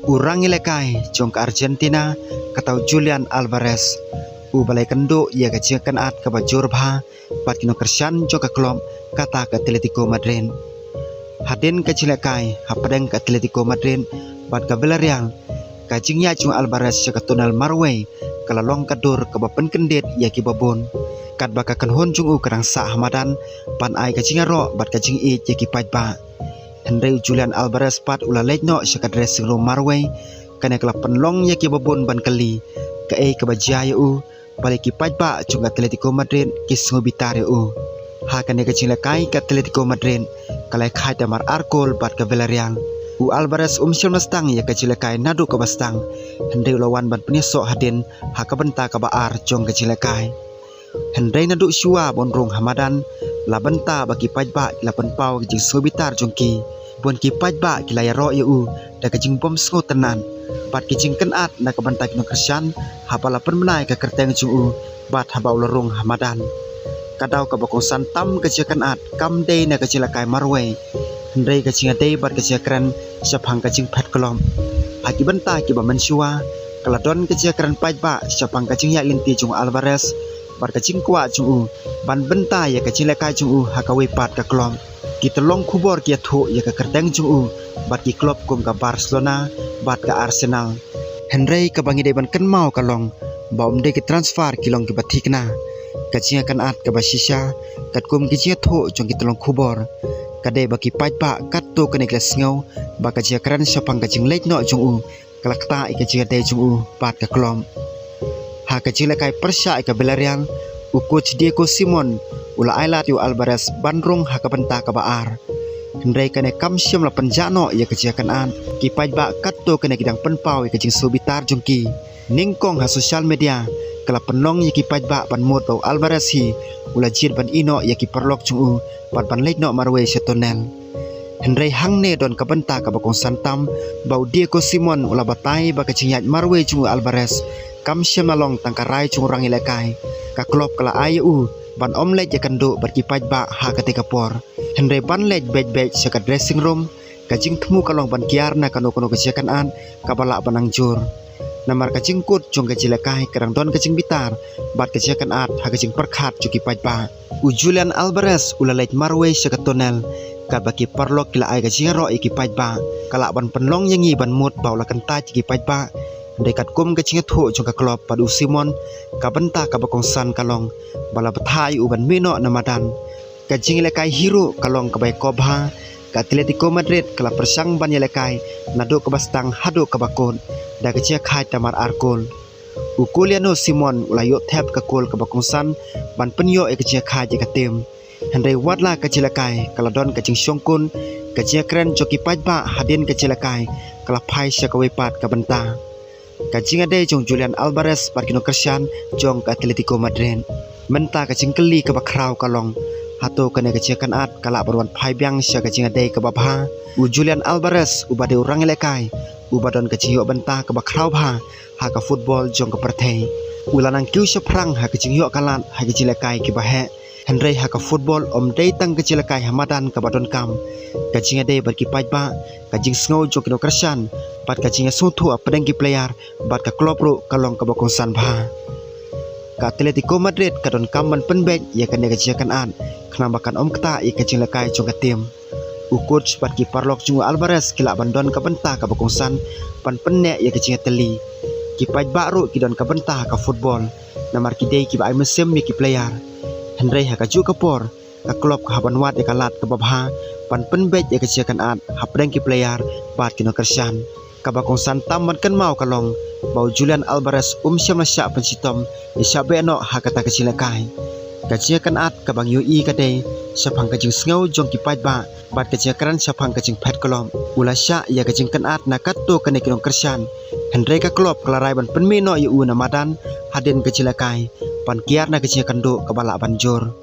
Urang ilekai jong ke Argentina katau Julian Alvarez. Balai kenduk ia gajikan at ke bajur bah pat kino kersian jong ke klub kata ke Atletico Madrid. Hadin ke cilekai hapadeng ke Atletico Madrid pat ke Villarreal. Kajingnya jong Alvarez ke tunal Marway kelalong kadur ke bapen kendit ia ki babon. Kat baka kenhon jong kerang sa hamadan pan ai kajinga ro bat kajing i ia ki pajba. Henry Julian Alvarez pat ula lejno syakat dressing room Marway kena kelap penlong ia ki babon ban kali ke ke bajaya balik ki pajba jong Atletico Madrid ki sungubitar ha kena kecilakai ke Atletico Madrid kalai khai damar arkol bat ke Villarreal. Alvarez umsil mestang ia kecilakai nadu ke bastang Henry lawan ban penisok hadin ha ke benta ke baar jong kecilakai. Henry nadu syua bonrong hamadan la benta bagi pajba la penpau jing sungubitar jong ki bon ki pajba ki layaro da kejing bom sengu tenan bat kejing kenat na ke benta kino kersian ha pala penmenai ke kerteng jong bat habau lorong hamadan. Kadau ke bakong santam kecilakan at kam day na kecilakai Marway. Henry kecing day bat kecilakan siapang kecing pet kolom. Haki benta ki ba mensyua keladon kecilakan pajba siapang kecing yak linti jong Alvarez bat kecing kuat jong ban benta ya kecilakai jong hakawe pat ke kolom. Kita long kubor ki thu ya ke kerteng jong bat ki klub kum ke Barcelona bat ke Arsenal. Henry ke bangi day ban ken mau kalong baum day ki transfer kilong ki batikna. Kacing akan at ke basisya kat kum kecing thu jong kita long kubor. Kadai baki pajba kat tu kena kelas ngau baka jia keran siapang kacing lej no jong kelakta kacing adai jong pat ke kolom. Ha kacing lekai persya ke Villarreal coach Diego Simon ula ailat Alvarez bandrung ha ke benta ke baar. Henry kena kam siam la penjano ia kacing akan at ki pajba kat tu kena kidang penpau kacing subitar jong ki ningkong ha sosial media kala penong ia ki pajba ban moto Alvarez hi ula jid ban ino ia ki perlok jong ban lej no Marway setonel. Henry hangne don ke benta ke bakong santam bau Diego Simon ula batai baka cinyat Marway jong Alvarez kam siam lalong tangkarai jong orang ilekai ka klub kala ayu ban om lej ya kendu berki pajba ha ketika por. Henry ban lej bej sekat dressing room kajing temu kalong ban kiar na kano keciakan an kabala banang jur. Namar kacing kut jong kecilakai kerang don kacing bitar bat keciakan at ha kacing perkat juki pajba. Julian Alvarez ula lej Marway sekat tonel ka baki perlok kila ai kacing ro iki pajba kala ban penlong yangi ban mut baula kentai iki pajba dekat kum kacing thu jong ka klub padu Simon ka benta ka bakong san kalong bala bathai ban mino namadan kacing lekai hero kalong ka bai kobha ka Atletico Madrid kala persang ban lekai nadu ke bastang hadu ke bakon da kecil khai tamar arkol. Kuliano Simon ulayot tap ke kol ke bakong san ban penyo kecil khai je katim. Henry watla kecilakai kaladon kacing syongkun kecil keren joki pajba hadin kecilakai kala pai syakawe pat ke benta. Kacing ade jong Julian Alvarez parkino kersian jong ke Atletico Madrid. Menta kacing keli ke bakrau kalong. Hato kena kecilkan at kala berwan pai biang sya kacing ade ke babha. Julian Alvarez ubade orang ilekai ubadon kecing yok benta ke bakrau bah ha ke football jong ke pertei. Ulanang kiu seprang ha kecing yok kalat ha kecil lekai ke bahe. Henry ha ke football om day tang kecil lekai hamadan ke badon kam. Kacing ade berki pajba kacing sngau jong kino kersian pat kacing sutu apedeng ki player bat ke klub ru kalong ke bakong san bah. Ka Atletico Madrid kadon kam ban penbek ya kena kecilkan at kenambakan om keta i kacing lekai jong ke tim. Coach pat ki parlok jong Alvarez kila bandon ke benta ke bakong san pan penek ya kecing teli. Ki pajba ru ki don ke benta ke football namar ki day ki ba mesim ya ki player. Henry ha kaju ke por ke klub ke haban wat ya kalat ke babha pan penbek ya kecilkan at hapdeng ki player bat kino kersian. Ka bakong san tamban kan mau kalong bau Julian Alvarez syam syak pensitom ya syabe no ha kata kecilakai. Keciakan at ke bang UI kadai siapang kecing sengau jong ki pajba bat keciakan siapang kecing pet kolom ula syak ya kecing kan at nakat tu kena kinong kersian. Henry ka klub kelarai ban penmino yu namadan hadin kecilakai pan kiar na keciakan do ke balak banjur.